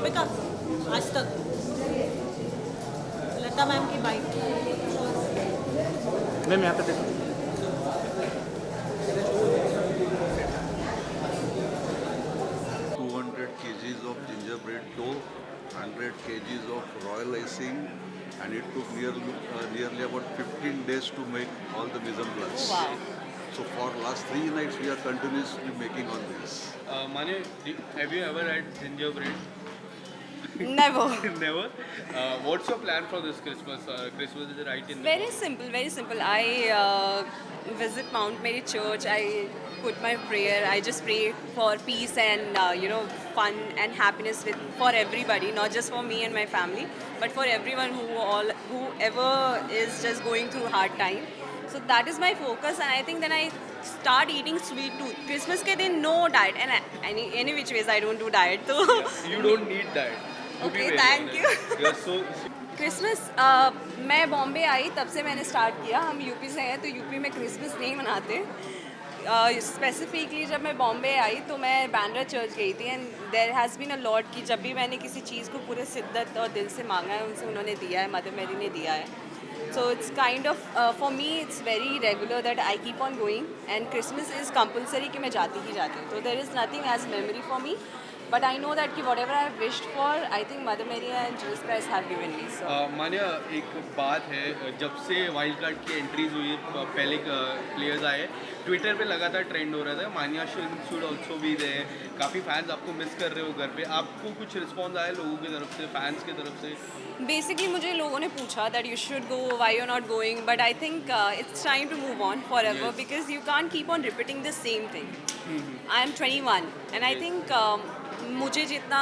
दीपिका आज तक लता मैम की बाइक मैम यहाँ पे देखो 200 kgs of gingerbread dough, 100 kgs of royal icing, and it took nearly about 15 days to make all the mise en place. Wow. So for last 3 nights we are continuously making on this. Manu, have you ever had gingerbread? Never. Never. What's your plan for this Christmas? Christmas is right in the Very simple, very simple. I visit Mount Mary Church. I put my prayer. I just pray for peace and fun and happiness for everybody, not just for me and my family, but for everyone whoever is just going through hard time. So that is my focus, and I think then I start eating sweet tooth. Christmas ke din no diet, and any which ways I don't do diet. So You don't need that. To be Okay, very thank honest. you. You're so. Christmas मैं बॉम्बे आई तब से मैंने start किया. हम UP से हैं तो UP में क्रिसमस नहीं मनाते. स्पेसिफिकली जब मैं बॉम्बे आई तो मैं बैंड्रा चर्च गई थी, and there has been a lot कि जब भी मैंने किसी चीज़ को पूरे शिद्दत और दिल से मांगा है उनसे उन्होंने दिया है, मदर मेरी ने दिया है. So it's kind of for me it's very regular that I keep on going, and Christmas is compulsory कि मैं जाती ही जाती हूँ. So there is nothing as memory for me, but I know that कि whatever I have wished for, I think Mother Mary and Jesus Christ have given me. So मान्या एक बात है, जब से वाइल्ड कार्ड की एंट्रीज हुई पहले players आए, ट्विटर पे लगातार ट्रेंड हो रहा था मान्या शुड ऑल्सो बी देयर. काफ़ी फैंस आपको मिस कर रहे हो घर पे. आपको कुछ रिस्पॉन्स आया लोगों की तरफ से, फैंस की तरफ से? basically मुझे लोगों ने पूछा that you should go, why you're not going, but I think it's time to move on forever, Yes. because you can't keep on repeating the same thing. I am 21 and I Yes. think मुझे जितना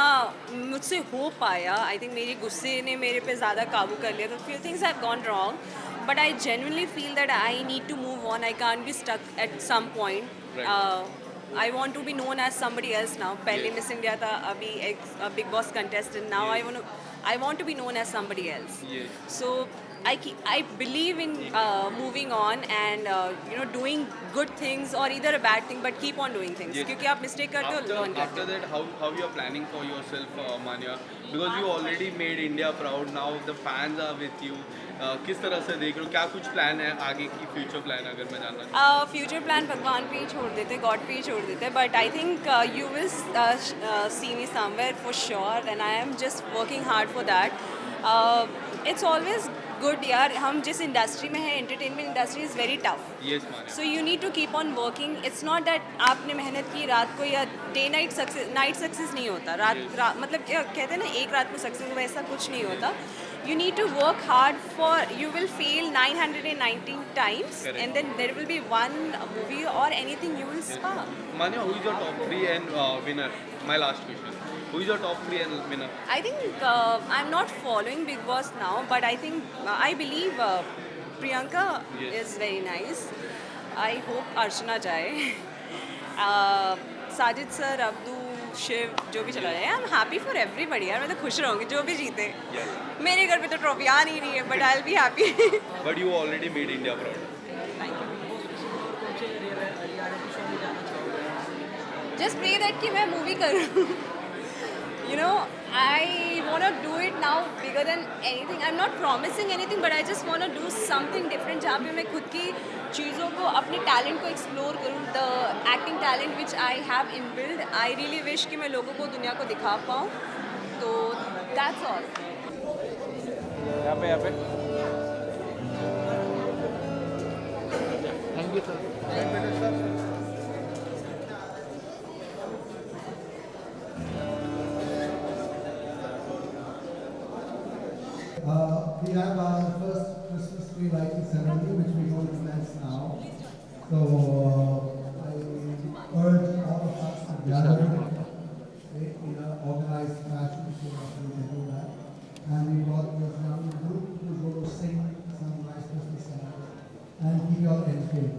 मुझसे हो पाया, I think मेरे गुस्से ने मेरे पे ज़्यादा काबू कर लिया. तो few things have gone wrong, but I genuinely feel that I need to move on. I can't be stuck at some point. Right. I want to be known as somebody else now. पहले Yes. Miss India था, अभी Big Boss contestant. Now Yes. I want to be known as somebody else. Yes. So I believe in moving on and doing good things or either a bad thing, but keep on doing things. Yes. क्योंकि आप mistake करते हो, learn करते After that, how you are planning for yourself, Manya? Because you already made India proud. Now the fans are with you. किस तरह से देख रहे हो? क्या कुछ प्लान है आगे की, फ्यूचर प्लान अगर मैं जानना चाहूँ? हो. फ्यूचर प्लान भगवान पे ही छोड़ देते, गॉड पे ही छोड़ देते, but I think you will see me somewhere for sure, and I am just working hard for that. It's always good यार. हम जिस इंडस्ट्री में हैं, entertainment industry is very tough. Yes, Manya. So you need to keep on working. It's not that आपने मेहनत की रात को या डे नाइट सक्सेस नहीं होता. मतलब क्या कहते हैं ना, एक रात में सक्सेस, वैसा कुछ नहीं होता. You need to work hard for, you will fail 919 times. Correct. And then there will be one movie or anything you will spark. Manya, who is your top 3 and winner? My last question. Who is your top 3 and winner? I think I'm not following Big Boss now, but I think I believe Priyanka Yes. is very nice. I hope Archana jaye. Sajid sir, Abdu, Shiv, जो भी चला जाए. I am happy for everybody यार. मैं तो खुश रहूँगी जो भी जीते. Yes. मेरे घर पे तो ट्रॉफी आ नहीं रही है, but I will be happy. But you already made India proud. Thank you. Just pray that कि मैं मूवी करूँ. I want to do it now bigger than anything. I'm not promising anything, but I just want to do something different जहाँ पे मैं खुद की चीज़ों को, अपने टैलेंट को एक्सप्लोर करूँ. The acting talent which I have inbuilt, I really wish कि मैं लोगों को, दुनिया को दिखा पाऊँ. तो दैट्स ऑल. यहाँ पे thank you sir. We have our first Christmas tree lighting ceremony, which we will commence now. So I urge all of us to gather in an organized fashion so that we can do that. And we got this young group who's going to sing some nice Christmas songs and keep you all entertained.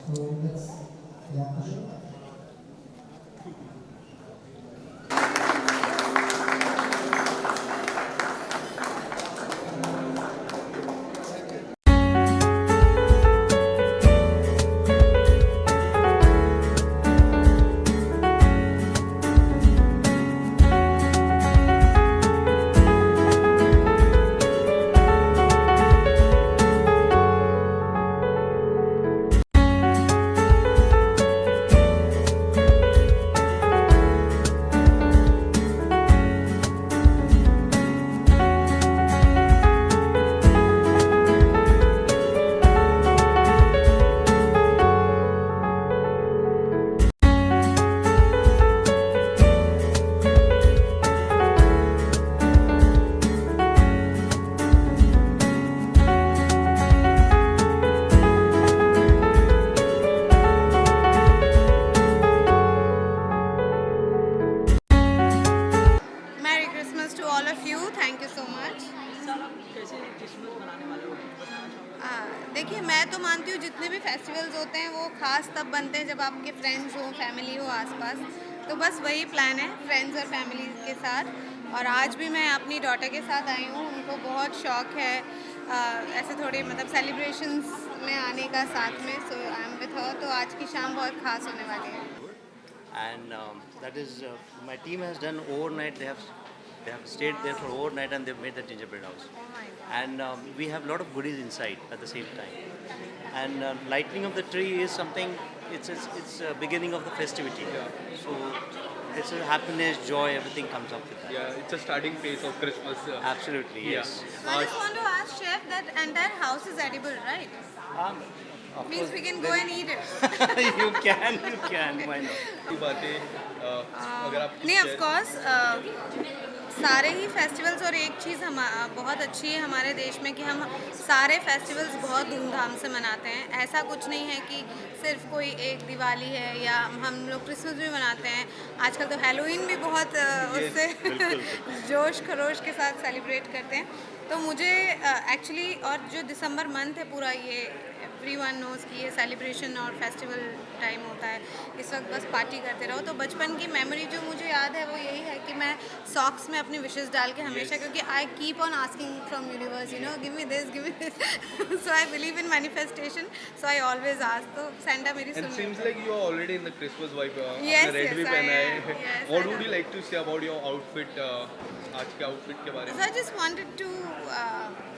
So let's rock the show. मानती हूँ जितने भी festivals होते हैं वो खास तब बनते हैं जब आपके फ्रेंड्स हो, फैमिली हो आसपास। तो बस वही प्लान है फ्रेंड्स और फैमिली के साथ। और आज भी मैं अपनी डॉटर के साथ आई हूँ, उनको बहुत शौक है ऐसे थोड़े मतलब सेलिब्रेशंस में आने का साथ में। सो आई एम विथ हर, तो आज की शाम बहुत खास होने वाली है। And that is my team has done overnight. They have stayed there for overnight and they've made the gingerbread house. Oh my God. And we have a lot of goodies inside at the same time. And lighting of the tree is something. It's beginning of the festivity. So it's a happiness, joy, everything comes up with that. Yeah, it's a starting phase of Christmas. Absolutely, Yeah. yes. So I just want to ask Chef, that entire house is edible, right? Of Means course, we can go and eat it. you can. Why not? की बातें अगर आप कुछ नहीं, of share- course सारे ही festivals, और एक चीज़ हम बहुत अच्छी है हमारे देश में कि हम सारे फेस्टिवल्स बहुत धूमधाम से मनाते हैं। ऐसा कुछ नहीं है कि सिर्फ कोई एक दिवाली है या हम लोग क्रिसमस भी मनाते हैं। आजकल तो हैलोवीन भी बहुत उससे जोश खरोश के साथ सेलिब्रेट करते हैं। तो मुझे एक्चुअली और जो दिसंबर मंथ है पूरा, ये एवरीवन नोज़ कि ये सेलिब्रेशन और फेस्टिवल टाइम होता है, इस वक्त बस पार्टी करते रहो। तो बचपन की मेमोरी जो मुझे याद है वो यही है कि मैं सॉक्स में अपनी विशेस डाल के हमेशा, क्योंकि I keep on asking from universe, you know, give me this. So I believe in manifestation, so I always ask. तो सेंटा मेरी And soon seems like you are already in the Christmas vibe. Yes, आपने red yes, भी I पहना am. है. Yes, What I would am. you like to say about your outfit? आज के outfit के बारे So में. I just wanted to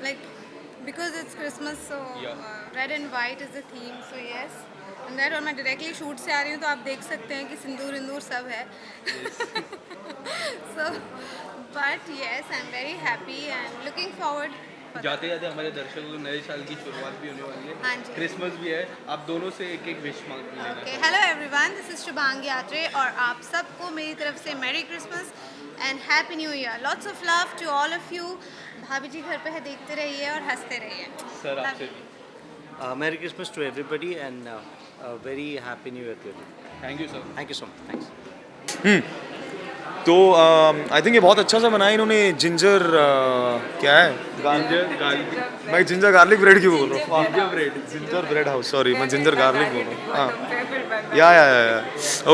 like, because it's Christmas, so Yeah. red and white is the theme. So yes, and that, और मैं directly shoot से आ रही हूँ, तो आप देख सकते हैं कि सिंदूर इंदूर सब है। So, but yes, I'm very happy and looking forward. for जाते that. जाते हमारे दर्शकों को नए साल की शुरुआत भी होने वाली हाँ है. जी। क्रिसमस भी है. आप दोनों से एक एक विश मांग लेना. Okay, hello everyone, this is Shubhangi Atre, और आप सबको मेरी तरफ से merry Christmas and happy new year. Lots of love to all of you. भाभी जी घर पे है, देखते रहिए और हंसते रहिए। सर Love आपसे you. भी. Merry Christmas to everybody and a very happy New Year to everybody. Thank you sir. Thank you so much. Thanks. तो आई थिंक ये बहुत अच्छा सा बनाया इन्होंने। जिंजर क्या है, मैं जिंजर गार्लिक ब्रेड क्यों बोल रहा हूँ? Ginger bread. Ginger bread house, sorry, मैं जिंजर गार्लिक बोल रहा हूँ। हाँ, या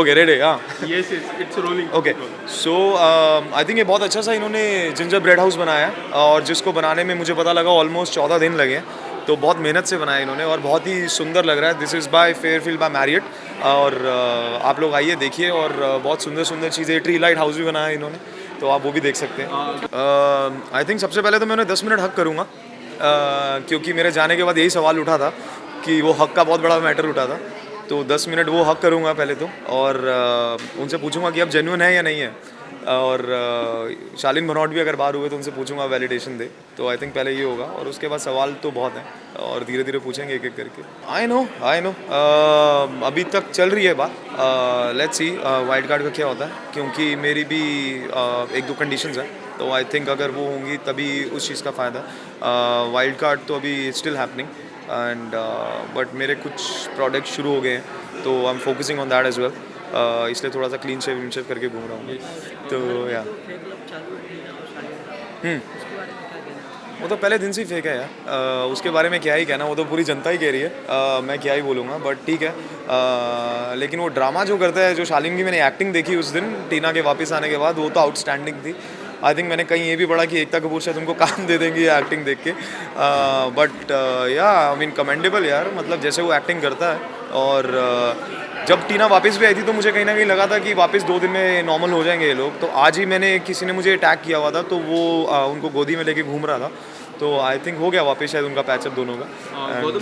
ओके, रेडी, हाँ, Yes, it's rolling. Okay. So I think ये बहुत अच्छा सा इन्होंने जिंजर ब्रेड हाउस बनाया है, और जिसको बनाने में मुझे पता लगा ऑलमोस्ट 14 दिन लगे हैं। तो बहुत मेहनत से बनाया इन्होंने और बहुत ही सुंदर लग रहा है। This is by Fairfield by Marriott, और आप लोग आइए देखिए। और बहुत सुंदर सुंदर चीज़ें, ट्री लाइट हाउस भी बनाया है इन्होंने, तो आप वो भी देख सकते हैं। आई थिंक सबसे पहले तो मैं उन्हें 10 मिनट हक करूँगा, क्योंकि मेरे जाने के बाद यही सवाल उठा था कि वो हक का बहुत बड़ा मैटर उठा था। तो 10 मिनट वो हक करूँगा पहले तो, और उनसे पूछूंगा कि अब जेन्युइन है या नहीं है। और शालीन भनौट भी अगर बाहर हुए तो उनसे पूछूंगा वैलिडेशन दे। तो आई थिंक पहले ये होगा, और उसके बाद सवाल तो बहुत हैं और धीरे धीरे पूछेंगे एक एक करके। आई नो अभी तक चल रही है बात। लेट्स सी वाइल्ड कार्ड का क्या होता है, क्योंकि मेरी भी एक दो कंडीशंस हैं। तो आई थिंक अगर वो होंगी तभी उस चीज़ का फ़ायदा। वाइल्ड कार्ड तो अभी स्टिल हैपनिंग, एंड बट मेरे कुछ प्रोडक्ट शुरू हो गए हैं, तो I am focusing on that as well. इसलिए थोड़ा सा क्लीन शेव करके घूम रहा हूँ। तो या वो तो पहले दिन से ही फेक है यार। उसके बारे में क्या ही कहना, वो तो पूरी जनता ही कह रही है। मैं क्या ही बोलूँगा, बट ठीक है। लेकिन वो ड्रामा जो करता है, जो शालीन की मैंने एक्टिंग देखी उस दिन टीना के वापस आने के बाद, वो तो आउटस्टैंडिंग थी। आई थिंक मैंने कहीं ये भी पढ़ा कि एकता कपूर शायद उनको काम दे देंगी एक्टिंग देख के। बट या आई मीन कमेंडेबल यार, मतलब जैसे वो एक्टिंग करता है। और जब टीना वापस भी आई थी तो मुझे कहीं ना कहीं लगा था कि वापस 2 दिन में नॉर्मल हो जाएंगे ये लोग। तो आज ही मैंने, किसी ने मुझे अटैक किया हुआ था, तो वो उनको गोदी में लेके घूम रहा था। तो आई थिंक हो गया वापस शायद उनका पैचअप दोनों का।